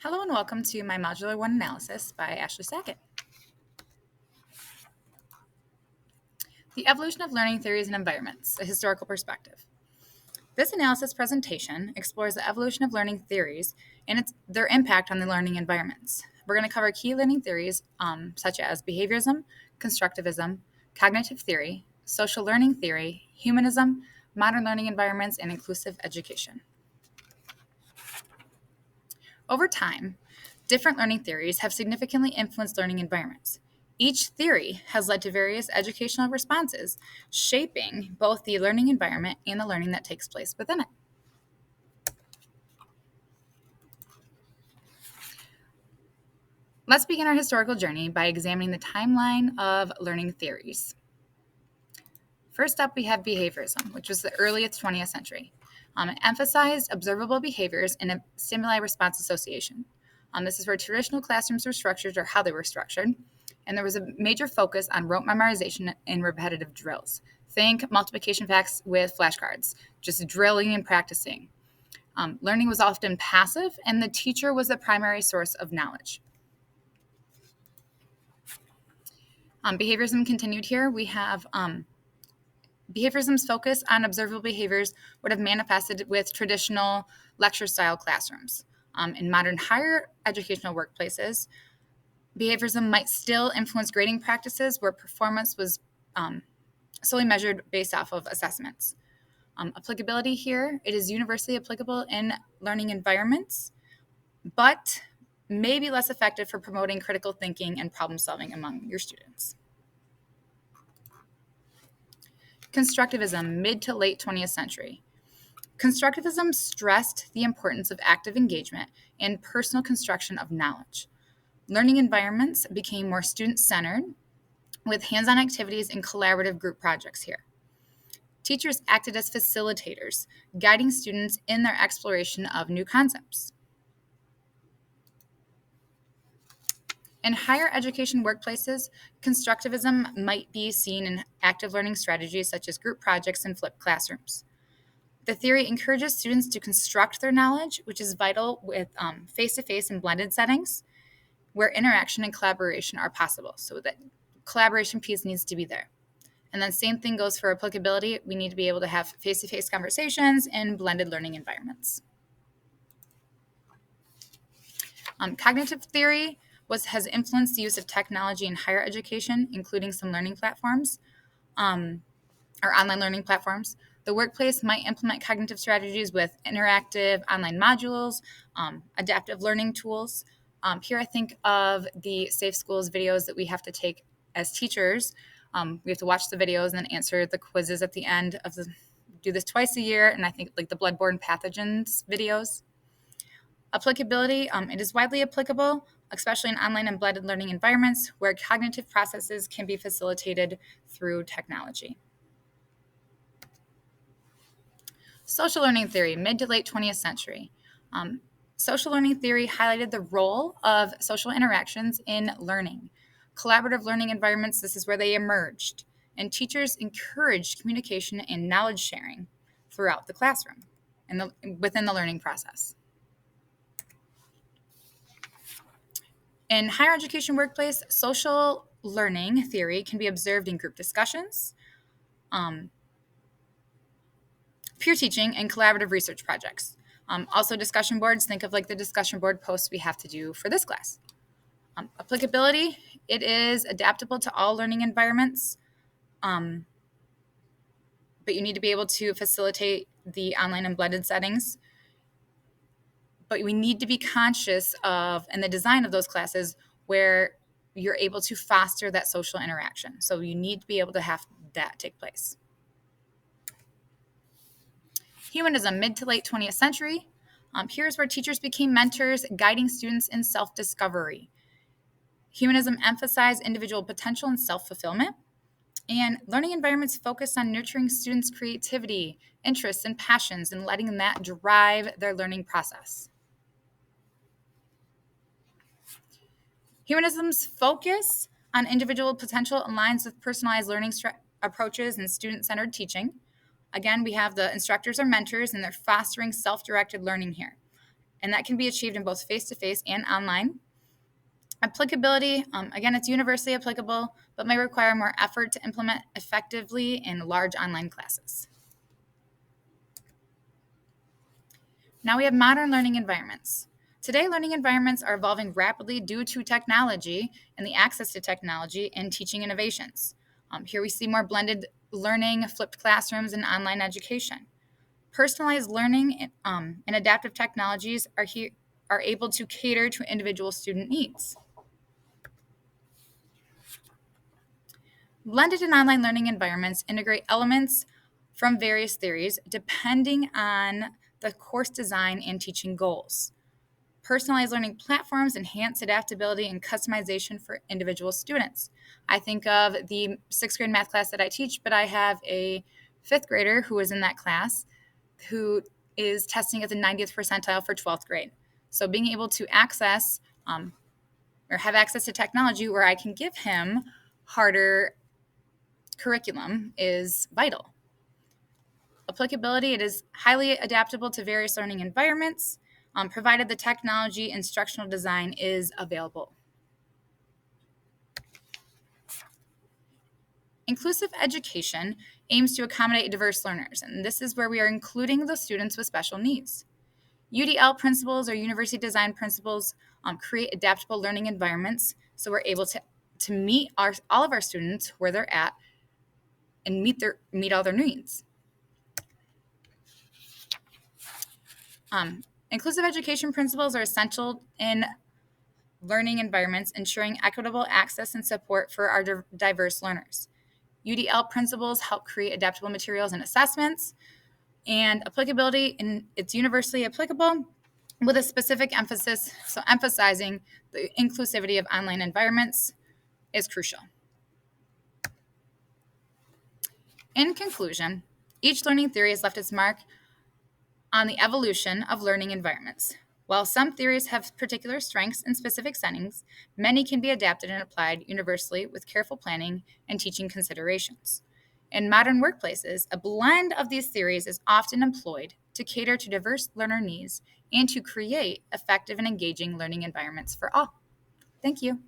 Hello and welcome to my Modular 1 analysis by Ashley Sackett. The Evolution of Learning Theories and Environments, a Historical Perspective. This analysis presentation explores the evolution of learning theories and their impact on the learning environments. We're going to cover key learning theories such as behaviorism, constructivism, cognitive theory, social learning theory, humanism, modern learning environments, and inclusive education. Over time, different learning theories have significantly influenced learning environments. Each theory has led to various educational responses, shaping both the learning environment and the learning that takes place within it. Let's begin our historical journey by examining the timeline of learning theories. First up, we have behaviorism, which was the earliest 20th century. It emphasized observable behaviors and a stimuli-response association. This is where traditional classrooms were structured or how they were structured, and there was a major focus on rote memorization and repetitive drills. Think multiplication facts with flashcards, just drilling and practicing. Learning was often passive, and the teacher was the primary source of knowledge. Behaviorism continued here. We have behaviorism's focus on observable behaviors would have manifested with traditional lecture-style classrooms. In modern higher educational workplaces, behaviorism might still influence grading practices where performance was solely measured based off of assessments. Applicability here, it is universally applicable in learning environments, but may be less effective for promoting critical thinking and problem solving among your students. Constructivism, mid to late 20th century. Constructivism stressed the importance of active engagement and personal construction of knowledge. Learning environments became more student-centered with hands-on activities and collaborative group projects here. Teachers acted as facilitators, guiding students in their exploration of new concepts. In higher education workplaces, constructivism might be seen in active learning strategies such as group projects and flipped classrooms. The theory encourages students to construct their knowledge, which is vital with face-to-face and blended settings where interaction and collaboration are possible. So that collaboration piece needs to be there. And then same thing goes for applicability. We need to be able to have face-to-face conversations in blended learning environments. Cognitive theory has influenced the use of technology in higher education, including some learning platforms or online learning platforms. The workplace might implement cognitive strategies with interactive online modules, adaptive learning tools. Here I think of the Safe Schools videos that we have to take as teachers. We have to watch the videos and then answer the quizzes at the end of do this twice a year, and I think like the bloodborne pathogens videos. Applicability, it is widely applicable, especially in online and blended learning environments where cognitive processes can be facilitated through technology. Social learning theory, mid to late 20th century. Social learning theory highlighted the role of social interactions in learning. Collaborative learning environments, this is where they emerged, and teachers encouraged communication and knowledge sharing throughout the classroom and within the learning process. In higher education workplace, social learning theory can be observed in group discussions, peer teaching, and collaborative research projects. Also discussion boards, think of like the discussion board posts we have to do for this class. Applicability, it is adaptable to all learning environments, but you need to be able to facilitate the online and blended settings. But we need to be conscious of, in the design of those classes, where you're able to foster that social interaction. So you need to be able to have that take place. Humanism, mid to late 20th century. Here's where teachers became mentors, guiding students in self-discovery. Humanism emphasized individual potential and self-fulfillment. And learning environments focused on nurturing students' creativity, interests, and passions, and letting that drive their learning process. Humanism's focus on individual potential aligns with personalized learning approaches and student-centered teaching. Again, we have the instructors or mentors, and they're fostering self-directed learning here. and that can be achieved in both face-to-face and online. Applicability, again, it's universally applicable, but may require more effort to implement effectively in large online classes. Now we have modern learning environments. Today, learning environments are evolving rapidly due to technology and the access to technology and teaching innovations. Here we see more blended learning, flipped classrooms, and online education. Personalized learning and adaptive technologies are able to cater to individual student needs. Blended and online learning environments integrate elements from various theories depending on the course design and teaching goals. Personalized learning platforms enhance adaptability and customization for individual students. I think of the 6th grade math class that I teach, but I have a 5th grader who is in that class who is testing at the 90th percentile for 12th grade. So being able to access or have access to technology where I can give him harder curriculum is vital. Applicability, it is highly adaptable to various learning environments, provided the technology instructional design is available. Inclusive education aims to accommodate diverse learners, and this is where we are including the students with special needs. UDL principles or university design principles create adaptable learning environments, so we're able to meet all of our students where they're at and meet all their needs. Inclusive education principles are essential in learning environments, ensuring equitable access and support for our diverse learners. UDL principles help create adaptable materials and assessments, and applicability, and it's universally applicable with a specific emphasis, so emphasizing the inclusivity of online environments is crucial. In conclusion, each learning theory has left its mark on the evolution of learning environments. While some theories have particular strengths in specific settings, many can be adapted and applied universally with careful planning and teaching considerations. In modern workplaces, a blend of these theories is often employed to cater to diverse learner needs and to create effective and engaging learning environments for all. Thank you.